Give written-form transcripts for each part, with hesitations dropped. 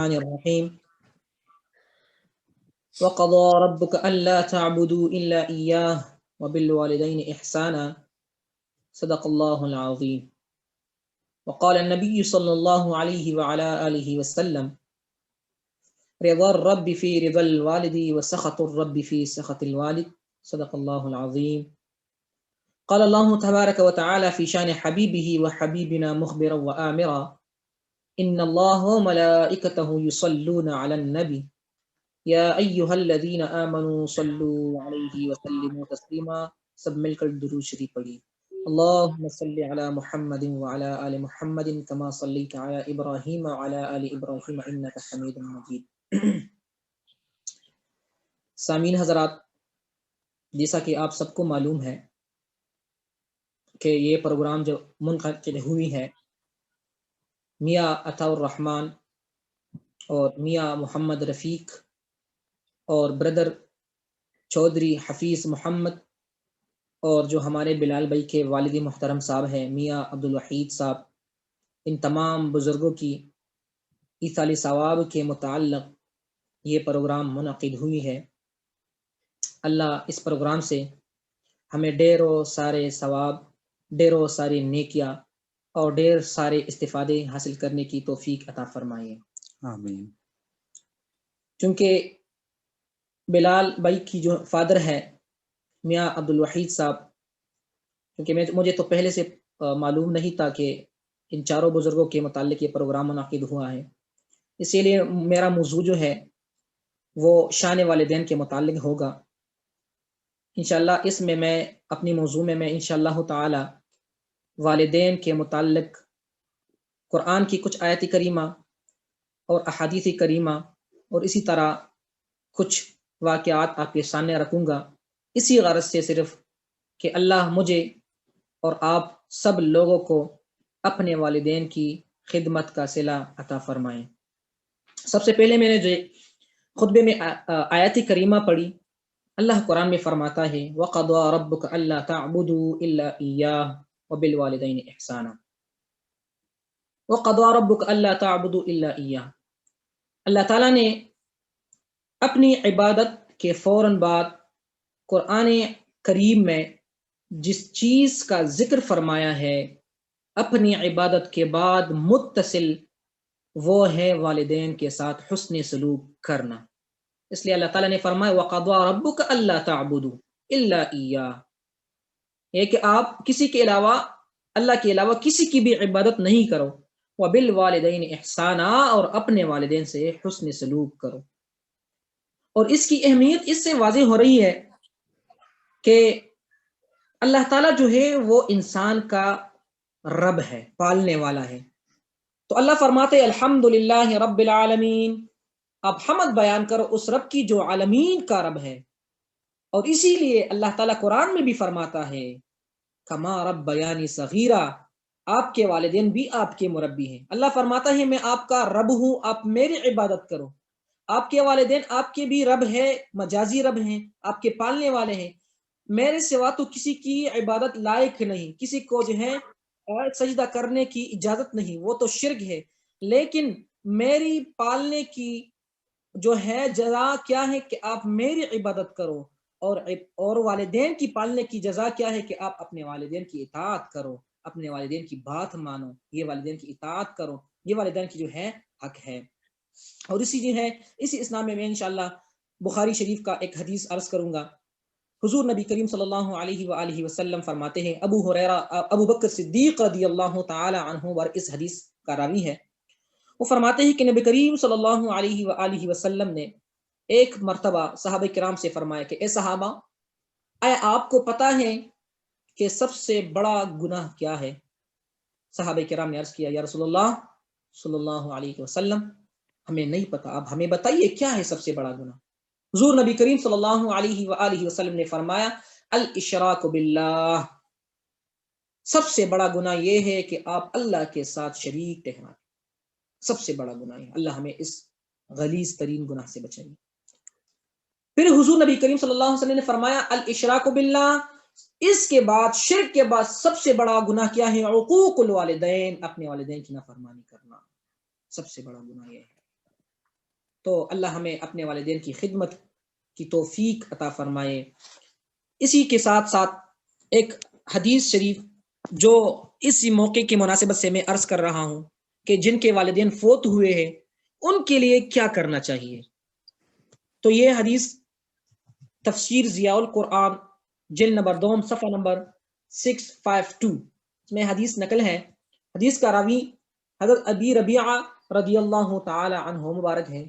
الرحمن الرحيم وقضى ربك ألا تعبدوا إلا إياه وبالوالدين إحسانا صدق الله العظيم وقال النبي صلى الله عليه وعلى آله وسلم رضا الرب في رضا الوالد وسخط الرب في سخط الوالد صدق الله العظيم قال الله تبارك وتعالى في شان حبيبه وحبيبنا مخبرا وآمرا إن الله وملائكته يصلون على النبي یا ایھا الذین آمنوا صلوا علیہ وسلموا تسلیما. سب مل کر درود شریف پڑھی. اللہم صلی علی محمد وعلی آل محمد کما صلیت علی ابراہیم وعلی آل ابراہیم انک حمید مجید. سامعین حضرات، جیسا کہ آپ سب کو معلوم ہے کہ یہ پروگرام جو منعقد ہوئی ہے میاں عطا الرحمن اور میاں محمد رفیق اور بردر چودھری حفیظ محمد اور جو ہمارے بلال بھائی کے والد محترم صاحب ہیں میاں عبدالوحید صاحب، ان تمام بزرگوں کی ایصال ثواب کے متعلق یہ پروگرام منعقد ہوئی ہے. اللہ اس پروگرام سے ہمیں ڈھیروں سارے ثواب، ڈھیروں ساری نیکیاں اور ڈھیر سارے استفادے حاصل کرنے کی توفیق عطا فرمائے. آمین. چونکہ بلال بھائی کی جو فادر ہے میاں عبدالوحید صاحب، کیونکہ مجھے تو پہلے سے معلوم نہیں تھا کہ ان چاروں بزرگوں کے متعلق یہ پروگرام منعقد ہوا ہے، اسی لیے میرا موضوع جو ہے وہ شان والدین کے متعلق ہوگا. انشاءاللہ اس میں اپنی موضوع میں انشاءاللہ تعالی والدین کے متعلق قرآن کی کچھ آیت کریمہ اور احادیث کریمہ اور اسی طرح کچھ واقعات آپ کے سامنے رکھوں گا، اسی غرض سے صرف کہ اللہ مجھے اور آپ سب لوگوں کو اپنے والدین کی خدمت کا صلہ عطا فرمائیں. سب سے پہلے میں نے جو خطبے میں آیت کریمہ پڑھی، اللہ قرآن میں فرماتا ہے وَقَضَىٰ رَبُّكَ أَلَّا تَعْبُدُوا إِلَّا إِيَّاهُ وَبِالْوَالِدَيْنِ إِحْسَانًا. وَقَضَىٰ رَبُّكَ أَلَّا تَعْبُدُوا إِلَّا إِيَّاهُ. اللہ تعالیٰ نے اپنی عبادت کے فوراً بعد قرآن کریم میں جس چیز کا ذکر فرمایا ہے اپنی عبادت کے بعد متصل، وہ ہے والدین کے ساتھ حسن سلوک کرنا. اس لیے اللہ تعالیٰ نے فرمایا وَقَضَىٰ رَبُّكَ أَلَّا تَعْبُدُوا إِلَّا إِيَّاهُ، یہ کہ آپ کسی کے علاوہ، اللہ کے علاوہ کسی کی بھی عبادت نہیں کرو. وَبِالْوَالِدَيْنِ إِحْسَانًا، اور اپنے والدین سے حسن سلوک کرو. اور اس کی اہمیت اس سے واضح ہو رہی ہے کہ اللہ تعالیٰ جو ہے وہ انسان کا رب ہے، پالنے والا ہے. تو اللہ فرماتے الحمدللہ رب العالمین، اب حمد بیان کرو اس رب کی جو عالمین کا رب ہے. اور اسی لیے اللہ تعالیٰ قرآن میں بھی فرماتا ہے کما ربیانی صغیرا، آپ کے والدین بھی آپ کے مربی ہیں. اللہ فرماتا ہے میں آپ کا رب ہوں، آپ میری عبادت کرو. آپ کے والدین آپ کے بھی رب ہے، مجازی رب ہیں، آپ کے پالنے والے ہیں. میرے سوا تو کسی کی عبادت لائق نہیں، کسی کو جو ہے سجدہ کرنے کی اجازت نہیں، وہ تو شرک ہے. لیکن میری پالنے کی جو ہے جزا کیا ہے کہ آپ میری عبادت کرو، اور والدین کی پالنے کی جزا کیا ہے کہ آپ اپنے والدین کی اطاعت کرو، اپنے والدین کی بات مانو، یہ والدین کی اطاعت کرو، یہ والدین کی جو ہے حق ہے. اور اسی اسلام میں انشاءاللہ بخاری شریف کا ایک حدیث عرض کروں گا. حضور نبی کریم صلی اللہ علیہ وآلہ وسلم فرماتے ہیں، ابو بکر صدیق رضی اللہ تعالی عنہ اس حدیث کا راوی ہے، وہ فرماتے ہیں کہ نبی کریم صلی اللہ علیہ وآلہ وسلم نے ایک مرتبہ صحابہ کرام سے فرمایا کہ اے صحابہ، اے آپ کو پتہ ہے کہ سب سے بڑا گناہ کیا ہے؟ صحابہ کرام نے عرض کیا یا رسول اللہ صلی اللہ علیہ وسلم، ہمیں نہیں پتہ، آپ ہمیں بتائیے کیا ہے سب سے بڑا گناہ. حضور نبی کریم صلی اللہ علیہ وآلہ وسلم نے فرمایا الاشراک باللہ، سب سے بڑا گناہ یہ ہے کہ آپ اللہ کے ساتھ شریک ٹھہرائیں. سب سے بڑا گناہ ہے، اللہ ہمیں اس غلیظ ترین گناہ سے بچائیے. پھر حضور نبی کریم صلی اللہ علیہ وسلم نے فرمایا الاشراک باللہ، اس کے بعد شرک کے بعد سب سے بڑا گناہ کیا ہے؟ عقوق الوالدین، اپنے والدین کی نافرمانی کرنا. سب سے بڑا گناہ یہ ہے. تو اللہ ہمیں اپنے والدین کی خدمت کی توفیق عطا فرمائے۔ اسی کے ساتھ ساتھ ایک حدیث شریف جو اسی موقع کی مناسبت سے میں عرض کر رہا ہوں کہ جن کے والدین فوت ہوئے ہیں ان کے لیے کیا کرنا چاہیے، تو یہ حدیث تفسیر ضیاء القرآن جلد نمبر 2 صفحہ نمبر 652 میں حدیث نقل ہے۔ حدیث کا راوی حضرت ابی ربیعہ رضی اللہ تعالی عنہ مبارک ہے۔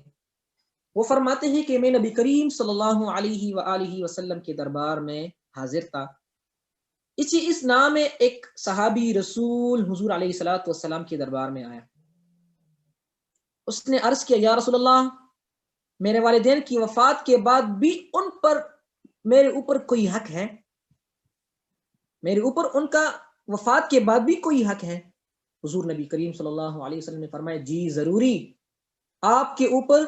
وہ فرماتے ہیں کہ میں نبی کریم صلی اللہ علیہ وآلہ وسلم کے دربار میں حاضر تھا۔ اس نام میں ایک صحابی رسول حضور علیہ الصلوۃ والسلام کے دربار میں آیا۔ اس نے عرض کیا، یا رسول اللہ، میرے والدین کی وفات کے بعد بھی ان پر میرے اوپر کوئی حق ہے؟ میرے اوپر ان کا وفات کے بعد بھی کوئی حق ہے؟ حضور نبی کریم صلی اللہ علیہ وسلم نے فرمایا، جی ضروری، آپ کے اوپر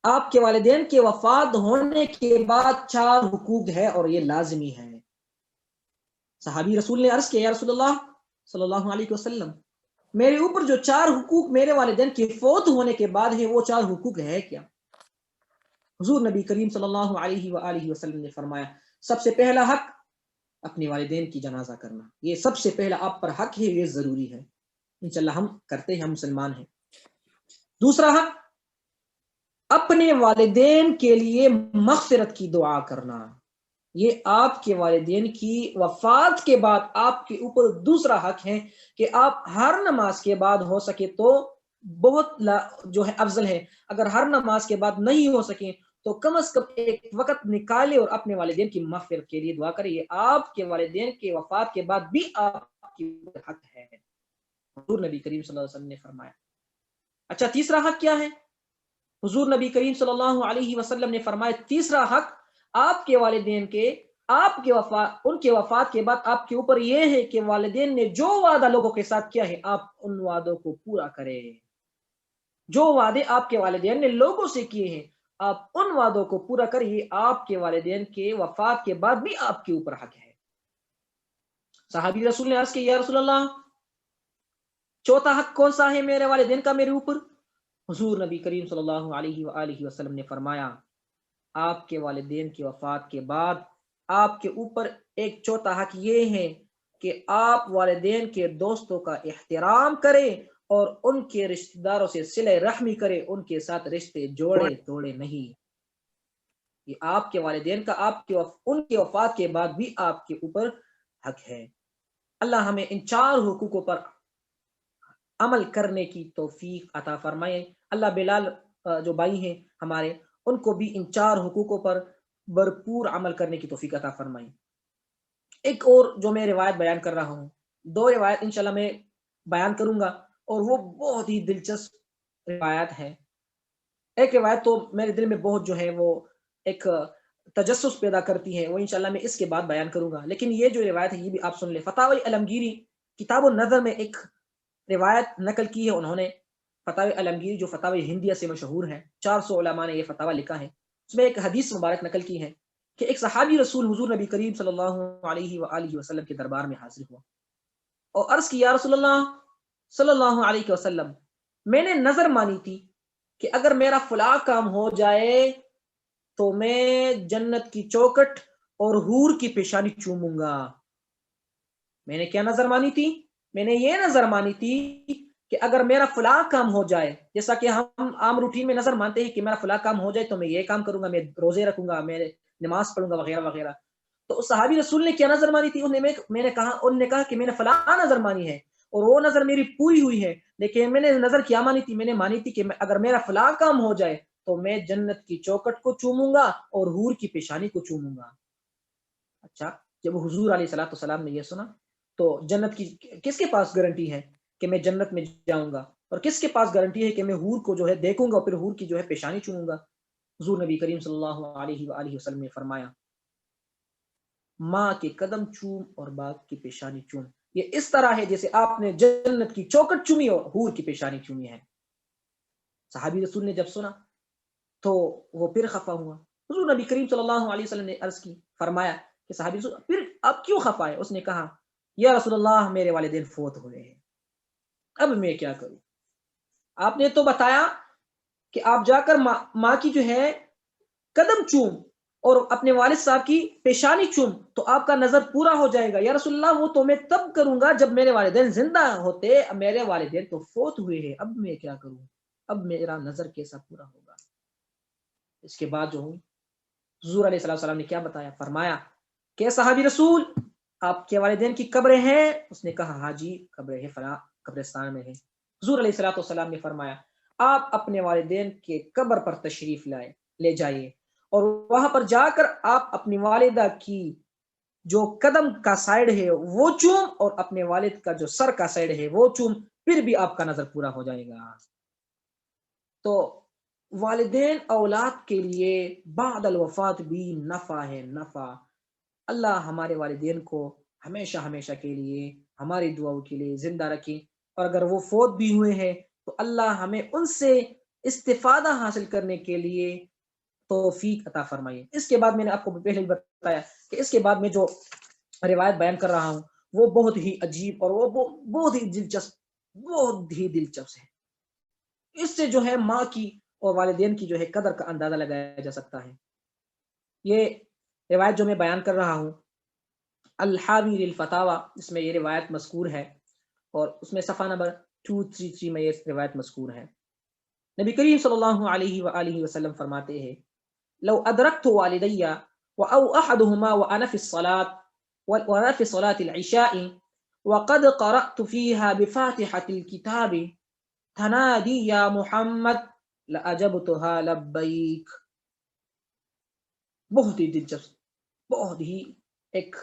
آپ کے والدین کے وفات ہونے کے بعد 4 حقوق ہے اور یہ لازمی ہے۔ صحابی رسول نے عرض کیا، یا رسول اللہ صلی اللہ علیہ وسلم، میرے اوپر جو 4 حقوق میرے والدین کے فوت ہونے کے بعد ہے وہ 4 حقوق ہے کیا؟ حضور نبی کریم صلی اللہ علیہ وآلہ وسلم نے فرمایا، سب سے پہلا حق اپنے والدین کی جنازہ کرنا، یہ سب سے پہلا آپ پر حق ہے، یہ ضروری ہے، انشاءاللہ ہم کرتے ہیں، ہم مسلمان ہیں۔ دوسرا حق اپنے والدین کے لیے مغفرت کی دعا کرنا، یہ آپ کے والدین کی وفات کے بعد آپ کے اوپر دوسرا حق ہے کہ آپ ہر نماز کے بعد ہو سکے تو بہت جو ہے افضل ہے، اگر ہر نماز کے بعد نہیں ہو سکے تو کم از کم ایک وقت نکالے اور اپنے والدین کی مغفرت کے لیے دعا کرے، یہ آپ کے والدین کے وفات کے بعد بھی آپ کی حق ہے، حضور نبی کریم صلی اللہ علیہ وسلم نے فرمایا۔ اچھا، تیسرا حق کیا ہے؟ حضور نبی کریم صلی اللہ علیہ وسلم نے فرمایا، تیسرا حق آپ کے والدین کے ان کے وفات کے بعد آپ کے اوپر یہ ہے کہ والدین نے جو وعدہ لوگوں کے ساتھ کیا ہے آپ ان وعدوں کو پورا کریں، جو وعدے آپ کے والدین نے لوگوں سے کیے ہیں آپ ان وعدوں کو پورا کریں، یہ آپ کے والدین کے وفات کے بعد بھی آپ کے اوپر حق ہے۔ صحابی رسول نے عرض کیا، یا رسول اللہ، چوتھا حق کون سا ہے میرے والدین کا میرے اوپر؟ حضور نبی کریم صلی اللہ علیہ وآلہ وسلم نے فرمایا، آپ کے والدین کی وفات کے بعد آپ کے اوپر ایک چوتھا حق یہ ہے کہ آپ والدین کے دوستوں کا احترام کریں اور ان کے رشتہ داروں سے صلہ رحمی کریں، ان کے ساتھ رشتے جوڑے توڑے نہیں، یہ آپ کے والدین کا ان کے وفات کے بعد بھی آپ کے اوپر حق ہے۔ اللہ ہمیں ان 4 حقوقوں پر عمل کرنے کی توفیق عطا فرمائے۔ اللہ بلال جو بھائی ہیں ہمارے، ان کو بھی ان 4 حقوقوں پر بھرپور عمل کرنے کی توفیق عطا فرمائے۔ ایک اور جو میں روایت بیان کر رہا ہوں، 2 روایت انشاءاللہ میں بیان کروں گا اور وہ بہت ہی دلچسپ روایت ہے۔ ایک روایت تو میرے دل میں بہت جو ہے وہ ایک تجسس پیدا کرتی ہے، وہ انشاءاللہ میں اس کے بعد بیان کروں گا، لیکن یہ جو روایت ہے یہ بھی آپ سن لیں۔ فتاوی علمگیری کتاب النظر میں ایک روایت نقل کی ہے انہوں نے، فتاوی علمگیری جو فتاوی ہندیہ سے مشہور ہے، 400 علماء نے یہ فتاوی لکھا ہے، اس میں ایک حدیث مبارک نقل کی ہے کہ ایک صحابی رسول حضور نبی کریم صلی اللہ علیہ وآلہ وسلم کے دربار میں حاضر ہوا اور عرض کی، یا رسول اللہ صلی اللہ علیہ وسلم، میں نے نظر مانی تھی کہ اگر میرا فلاں کام ہو جائے تو میں جنت کی چوکٹ اور حور کی پیشانی چوموں گا۔ میں نے کیا نظر مانی تھی؟ میں نے یہ نظر مانی تھی کہ اگر میرا فلاں کام ہو جائے، جیسا کہ ہم عام روٹین میں نظر مانتے ہیں کہ میرا فلاں کام ہو جائے تو میں یہ کام کروں گا، میں روزے رکھوں گا، میں نماز پڑھوں گا وغیرہ وغیرہ، تو صحابی رسول نے کیا نظر مانی تھی؟ انہوں نے کہا کہ میں نے فلاں نظر مانی ہے اور وہ نظر میری پوری ہوئی ہے، لیکن میں نے نظر کیا مانی تھی؟ میں نے مانی تھی کہ اگر میرا فلاں کام ہو جائے تو میں جنت کی چوکٹ کو چوموں گا اور حور کی پیشانی کو چوموں گا۔ اچھا، جب حضور علیہ الصلوۃ والسلام نے یہ سنا تو جنت کی کس کے پاس گارنٹی ہے کہ میں جنت میں جاؤں گا، اور کس کے پاس گارنٹی ہے کہ میں حور کو جو ہے دیکھوں گا اور پھر حور کی جو ہے پیشانی چوموں گا؟ حضور نبی کریم صلی اللہ علیہ وآلہ وسلم نے فرمایا، ماں کے قدم چوم اور باپ کی پیشانی چوم، یہ اس طرح ہے جیسے آپ نے جنت کی چوکٹ چومی اور حور کی پیشانی چومی ہے۔ صحابی رسول نے جب سنا تو وہ پھر خفا ہوا۔ حضور نبی کریم صلی اللہ علیہ وسلم نے عرض کی، فرمایا کہ صحابی رسول پھر آپ کیوں خفا ہے؟ اس نے کہا، یا رسول اللہ، میرے والدین فوت ہوئے ہیں، اب میں کیا کروں؟ آپ نے تو بتایا کہ آپ جا کر ماں کی جو ہے قدم چوم اور اپنے والد صاحب کی پیشانی چوم تو آپ کا نظر پورا ہو جائے گا۔ یا رسول اللہ وہ تو میں تب کروں گا جب میرے والدین زندہ ہوتے، میرے والدین تو فوت ہوئے ہیں، اب میں کیا کروں، اب میرا نظر کیسا پورا ہوگا۔ اس کے بعد جو ہوں حضور علیہ السلام نے کیا بتایا، فرمایا کہ صحابی رسول آپ کے والدین کی قبریں ہیں؟ اس نے کہا ہاں جی قبریں ہیں، فلاں قبرستان میں ہے۔ حضور علیہ السلام نے فرمایا آپ اپنے والدین کے قبر پر تشریف لے جائیے اور وہاں پر جا کر آپ اپنی والدہ کی جو قدم کا سائڈ ہے وہ چوم اور اپنے والد کا جو سر کا سائڈ ہے وہ چوم، پھر بھی آپ کا نظر پورا ہو جائے گا۔ تو والدین اولاد کے لیے بعد الوفات بھی نفع ہے، نفع۔ اللہ ہمارے والدین کو ہمیشہ ہمیشہ کے لیے ہماری دعاؤں کے لیے زندہ رکھے، اور اگر وہ فوت بھی ہوئے ہیں تو اللہ ہمیں ان سے استفادہ حاصل کرنے کے لیے توفیق عطا فرمائے۔ اس کے بعد میں نے آپ کو پہلے ہی بتایا کہ اس کے بعد میں جو روایت بیان کر رہا ہوں وہ بہت ہی عجیب اور وہ بہت ہی دلچسپ ہے۔ اس سے جو ہے ماں کی اور والدین کی جو ہے قدر کا اندازہ لگایا جا سکتا ہے۔ یہ روایت جو میں بیان کر رہا ہوں الحاوی للفتاوی، اس میں یہ روایت مذکور ہے اور اس میں صفحہ نمبر 233 میں یہ روایت مذکور ہے۔ نبی کریم صلی اللہ علیہ وآلہ وسلم فرماتے ہیں لو ادرکت والدی او احدهما وانا في صلاة العشاء وقد قرأت فيها بفاتحة الكتاب تنادی یا محمد لأجبتها لبیک۔ بہت ہی دلچسپ، بہت ہی ایک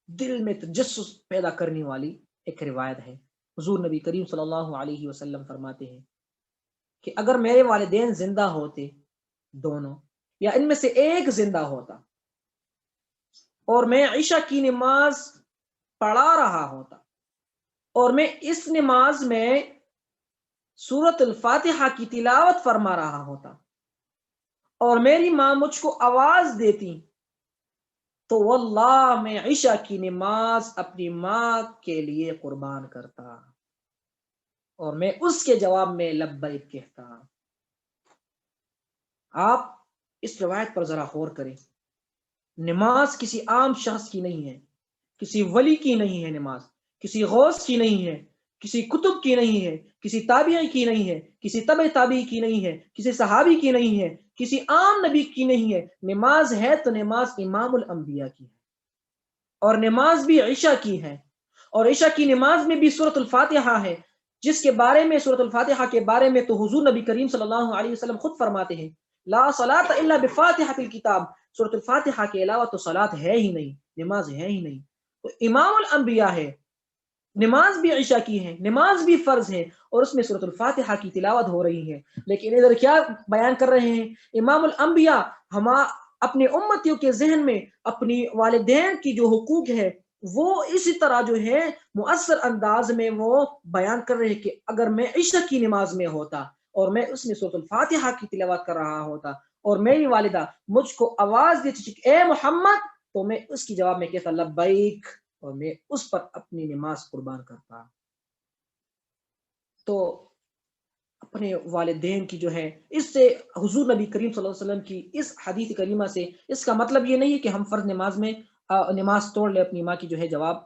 دل میں تجسس پیدا کرنے والی ایک روایت ہے۔ حضور نبی کریم صلی اللہ علیہ وسلم فرماتے ہیں کہ اگر میرے والدین زندہ ہوتے دونوں یا ان میں سے ایک زندہ ہوتا اور میں عشاء کی نماز پڑھا رہا ہوتا اور میں اس نماز میں سورۃ الفاتحہ کی تلاوت فرما رہا ہوتا اور میری ماں مجھ کو آواز دیتی تو واللہ میں عشاء کی نماز اپنی ماں کے لیے قربان کرتا اور میں اس کے جواب میں لبیک کہتا۔ آپ اس روایت پر ذرا غور کریں۔ نماز کسی عام شخص کی نہیں ہے، کسی ولی کی نہیں ہے، نماز کسی غوث کی نہیں ہے، کسی کتب کی نہیں ہے، کسی تابعی کی نہیں ہے، کسی تبع تابعی کی نہیں ہے، کسی صحابی کی نہیں ہے، کسی عام نبی کی نہیں ہے۔ نماز ہے تو نماز امام الانبیاء کی ہے، اور نماز بھی عشاء کی ہے، اور عشاء کی نماز میں بھی سورۃ الفاتحہ ہے، جس کے بارے میں سورۃ الفاتحہ کے بارے میں تو حضور نبی کریم صلی اللہ علیہ وسلم خود فرماتے ہیں لا صلاۃ الا بفاتحۃ الکتاب، سورۃ الفاتحہ کے علاوہ تو صلاۃ ہے ہی نہیں، نماز ہے ہی نہیں۔ تو امام الانبیاء ہے، نماز بھی عشاء کی ہے، نماز بھی فرض ہے، اور اس میں سورۃ الفاتحہ کی تلاوت ہو رہی ہے۔ لیکن ادھر کیا بیان کر رہے ہیں امام الانبیاء، ہم اپنے امتیوں کے ذہن میں اپنی والدین کی جو حقوق ہے وہ اسی طرح جو ہے مؤثر انداز میں وہ بیان کر رہے ہیں کہ اگر میں عشاء کی نماز میں ہوتا اور میں اس میں سورۃ الفاتحہ کی تلاوت کر رہا ہوتا اور میری والدہ مجھ کو آواز دیتی کہ اے محمد، تو میں اس کی جواب میں کہتا لبیک اور میں اس پر اپنی نماز قربان کرتا۔ تو اپنے والدین کی جو ہے اس سے حضور نبی کریم صلی اللہ علیہ وسلم کی اس حدیث کریمہ سے اس کا مطلب یہ نہیں ہے کہ ہم فرض نماز میں نماز توڑ لے اپنی ماں کی جو ہے جواب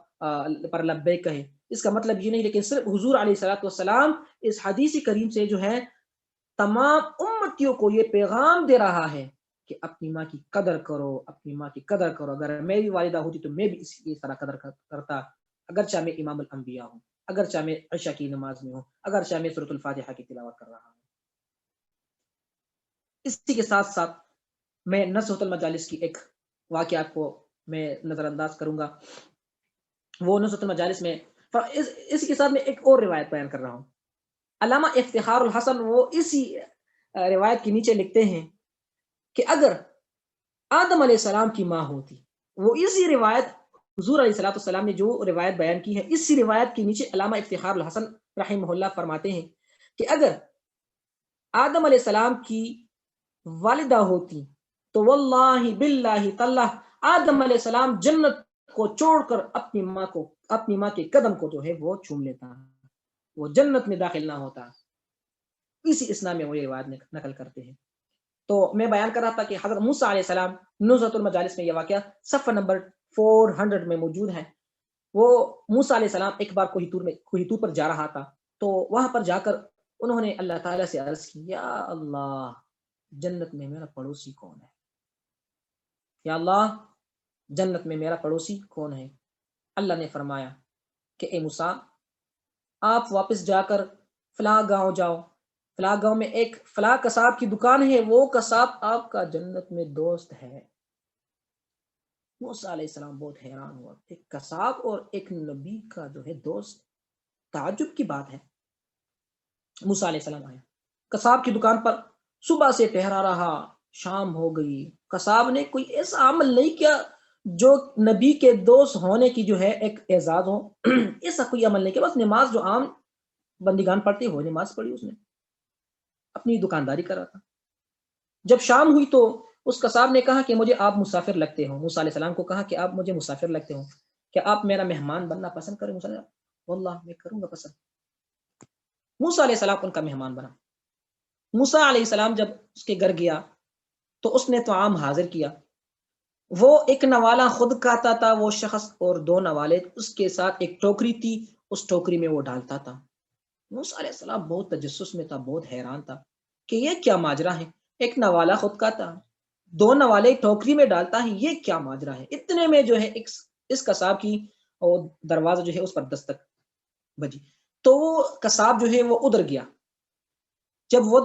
پر لبیک کہیں، اس کا مطلب یہ نہیں، لیکن صرف حضور علیہ الصلوۃ والسلام اس حدیث کریم سے جو ہے تمام امتیوں کو یہ پیغام دے رہا ہے کہ اپنی ماں کی قدر کرو، اپنی ماں کی قدر کرو۔ اگر میری والدہ ہوتی تو میں بھی اس طرح قدر کرتا، اگرچہ میں امام الانبیاء ہوں، اگرچہ میں عشاء کی نماز میں ہوں، اگرچہ میں سورۃ الفاتحہ کی تلاوت کر رہا ہوں۔ اسی کے ساتھ ساتھ میں نصرۃ المجالس کی ایک واقعہ کو میں نظر انداز کروں گا۔ وہ نصرۃ المجالس میں اس کے ساتھ میں ایک اور روایت بیان کر رہا ہوں۔ علامہ افتخار الحسن وہ اسی روایت کے نیچے لکھتے ہیں کہ اگر آدم علیہ السلام کی ماں ہوتی، وہ اسی روایت حضور علیہ الصلوۃ والسلام نے جو روایت بیان کی ہے اسی روایت کے نیچے علامہ افتخار الحسن رحمہ اللہ فرماتے ہیں کہ اگر آدم علیہ السلام کی والدہ ہوتی تو واللہ باللہ تاللہ آدم علیہ السلام جنت کو چھوڑ کر اپنی ماں کے قدم کو جو ہے وہ چوم لیتا، وہ جنت میں داخل نہ ہوتا۔ اسی اسنا میں وہ یہ روایت نقل کرتے ہیں۔ تو میں بیان کر رہا تھا کہ حضرت موسیٰ علیہ السلام نزہۃ المجالس میں یہ واقعہ صفحہ نمبر 400 میں موجود ہے۔ وہ موسیٰ علیہ السلام ایک بار کوہ طور پر جا رہا تھا، تو وہاں پر جا کر انہوں نے اللہ تعالیٰ سے عرض کی، یا اللہ جنت میں میرا پڑوسی کون ہے؟ یا اللہ جنت میں میرا پڑوسی کون ہے؟ اللہ نے فرمایا کہ اے موسیٰ آپ واپس جا کر فلاں گاؤں جاؤ، فلاں گاؤں میں ایک فلاں قصاب کی دکان ہے، وہ قصاب آپ کا جنت میں دوست ہے۔ موسیٰ علیہ السلام بہت حیران ہوا، ایک قصاب اور ایک نبی کا جو ہے دوست، تعجب کی بات ہے۔ موسیٰ علیہ السلام آیا قصاب کی دکان پر، صبح سے ٹھہرا رہا، شام ہو گئی، قصاب نے کوئی ایسا عمل نہیں کیا جو نبی کے دوست ہونے کی جو ہے ایک اعزاز ہو، ایسا کوئی عمل نہیں کیا، بس نماز جو عام بندگان پڑھتے ہو نماز پڑھی، اس نے اپنی دکانداری کر رہا تھا۔ جب شام ہوئی تو اس قصاب نے کہا کہ مجھے آپ مسافر لگتے ہو، موسیٰ علیہ السلام کو کہا کہ آپ مجھے مسافر لگتے ہو، کہ آپ میرا مہمان بننا پسند کریں؟ موسیٰ علیہ السلام واللہ میں کروں گا پسند۔ موسیٰ علیہ السلام ان کا مہمان بنا۔ موسیٰ علیہ السلام جب اس کے گھر گیا تو اس نے طعام حاضر کیا، وہ ایک نوالا خود کھاتا تھا وہ شخص، اور 2 نوالے اس کے ساتھ ایک ٹوکری تھی، اس ٹوکری میں وہ ڈالتا تھا۔ موسیٰ علیہ السلام بہت تجسس میں تھا، بہت حیران تھا کہ یہ کیا ماجرا ہے، ایک نوالا خود کھاتا، 2 نوالے ٹوکری میں ڈالتا ہے، یہ کیا ماجرا ہے؟ اتنے میں جو ہے اس قصاب کی دروازہ جو ہے اس پر دستک بجی، تو وہ قصاب جو ہے وہ ادھر گیا۔ جب وہ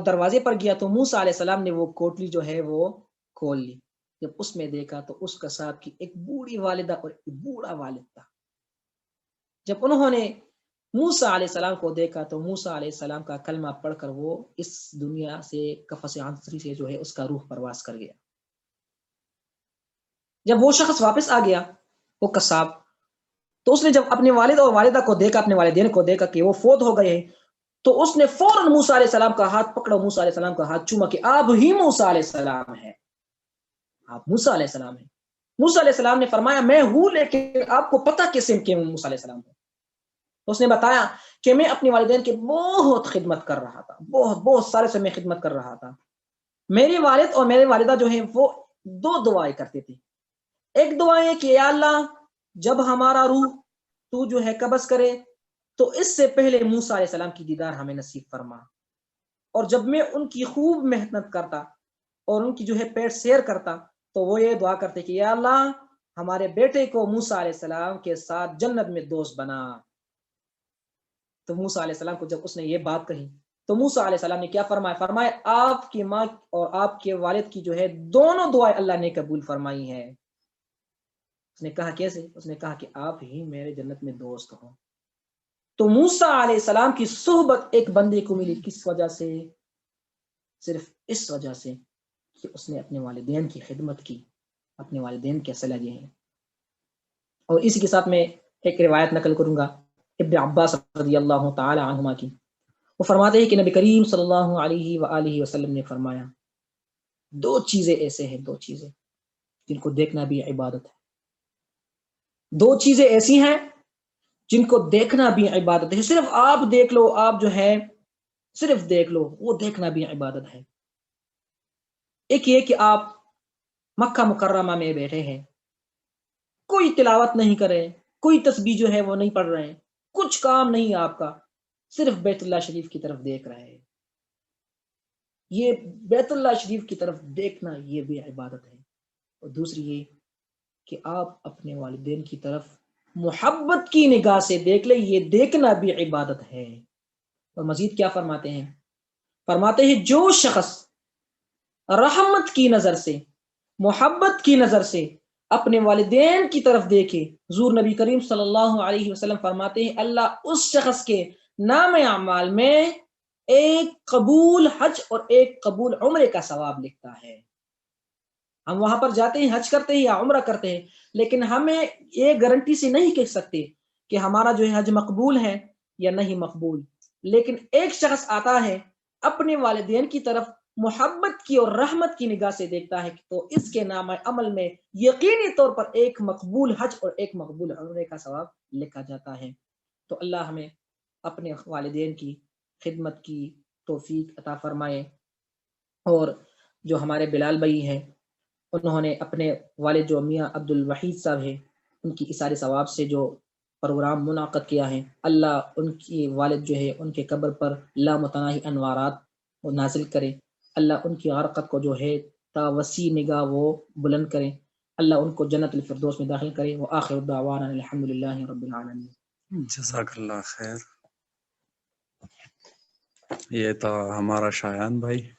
دروازے پر گیا تو موسیٰ علیہ السلام نے وہ کوٹلی جو ہے وہ کھول لی۔ جب اس میں دیکھا تو اس قصاب کی ایک بوڑھی والدہ اور ایک بوڑھا والد تھا۔ جب انہوں نے موسیٰ علیہ السلام کو دیکھا تو موسیٰ علیہ السلام کا کلمہ پڑھ کر وہ اس دنیا سے قفس عنصری سے جو ہے اس کا روح پرواز کر گیا۔ جب وہ شخص واپس آ گیا، وہ قصاب، تو اس نے جب اپنے والد اور والدہ کو دیکھا، اپنے والدین کو دیکھا کہ وہ فوت ہو گئے ہیں، تو اس نے فوراً موسیٰ علیہ السلام کا ہاتھ پکڑا، موسیٰ علیہ السلام کا ہاتھ چوما کہ آپ ہی موسیٰ علیہ السلام ہیں، آپ موسیٰ علیہ السلام ہیں۔ موسیٰ علیہ السلام نے فرمایا میں ہوں، لیکن آپ کو پتہ کیسے کہ میں موسیٰ علیہ السلام ہوں؟ اس نے بتایا کہ میں اپنے والدین کی بہت خدمت کر رہا تھا، بہت سارے سے میں خدمت کر رہا تھا۔ میرے والد اور میرے والدہ جو ہیں وہ 2 دعائیں کرتے تھے۔ ایک دعا ہے کہ یا اللہ جب ہمارا روح تو جو ہے قبض کرے تو اس سے پہلے موسیٰ علیہ السلام کی دیدار ہمیں نصیب فرما، اور جب میں ان کی خوب محنت کرتا اور ان کی جو ہے پیٹ سیر کرتا تو وہ یہ دعا کرتے کہ یا اللہ ہمارے بیٹے کو موسیٰ علیہ السلام کے ساتھ جنت میں دوست بنا۔ تو موسیٰ علیہ السلام کو جب اس نے یہ بات کہی تو موسیٰ علیہ السلام نے کیا فرمایا؟ فرمایا آپ کی ماں اور آپ کے والد کی جو ہے دونوں دعائیں اللہ نے قبول فرمائی ہیں۔ اس نے کہا کیسے؟ اس نے کہا کہ آپ ہی میرے جنت میں دوست ہوں۔ تو موسیٰ علیہ السلام کی صحبت ایک بندے کو ملی، کس وجہ سے؟ صرف اس وجہ سے کہ اس نے اپنے والدین کی خدمت کی، اپنے والدین کے صلہ دیے ہیں۔ اور اسی کے ساتھ میں ایک روایت نقل کروں گا ابن عباس رضی اللہ تعالی عنہما کی۔ وہ فرماتے ہیں کہ نبی کریم صلی اللہ علیہ وآلہ وسلم نے فرمایا 2 چیزیں ایسے ہیں، 2 چیزیں جن کو دیکھنا بھی عبادت ہے، 2 چیزیں ایسی ہیں جن کو دیکھنا بھی عبادت ہے۔ صرف آپ دیکھ لو، آپ جو ہے صرف دیکھ لو، وہ دیکھنا بھی عبادت ہے۔ ایک یہ کہ آپ مکہ مکرمہ میں بیٹھے ہیں، کوئی تلاوت نہیں کرے، کوئی تسبیح جو ہے وہ نہیں پڑھ رہے ہیں، کچھ کام نہیں آپ کا، صرف بیت اللہ شریف کی طرف دیکھ رہے ہیں۔ یہ بیت اللہ شریف کی طرف دیکھنا یہ بھی عبادت ہے۔ اور دوسری یہ کہ آپ اپنے والدین کی طرف محبت کی نگاہ سے دیکھ لیں، یہ دیکھنا بھی عبادت ہے۔ اور مزید کیا فرماتے ہیں؟ فرماتے ہیں جو شخص رحمت کی نظر سے، محبت کی نظر سے اپنے والدین کی طرف دیکھے، حضور نبی کریم صلی اللہ علیہ وسلم فرماتے ہیں اللہ اس شخص کے نام اعمال میں ایک قبول حج اور ایک قبول عمرے کا ثواب لکھتا ہے۔ ہم وہاں پر جاتے ہیں، حج کرتے ہیں یا عمرہ کرتے ہیں، لیکن ہمیں یہ گارنٹی سے نہیں کہہ سکتے کہ ہمارا جو ہے حج مقبول ہے یا نہیں مقبول۔ لیکن ایک شخص آتا ہے اپنے والدین کی طرف محبت کی اور رحمت کی نگاہ سے دیکھتا ہے تو اس کے نام عمل میں یقینی طور پر ایک مقبول حج اور ایک مقبول عمرے کا ثواب لکھا جاتا ہے۔ تو اللہ ہمیں اپنے والدین کی خدمت کی توفیق عطا فرمائے۔ اور جو ہمارے بلال بھائی ہیں انہوں نے اپنے والد جو میاں عبد الوحید صاحب ہیں ان کی اثار ثواب سے جو پروگرام منعقد کیا ہے، اللہ ان کی والد جو ہے ان کے قبر پر لامتناہی انوارات وہ نازل کرے، اللہ ان کی غرقت کو جو ہے تا وسیع نگاہ وہ بلند کرے، اللہ ان کو جنت الفردوس میں داخل کرے۔ وآخر دعوانا الحمدللہ رب العالمین۔ جزاک اللہ خیر۔ یہ تھا ہمارا شایان بھائی۔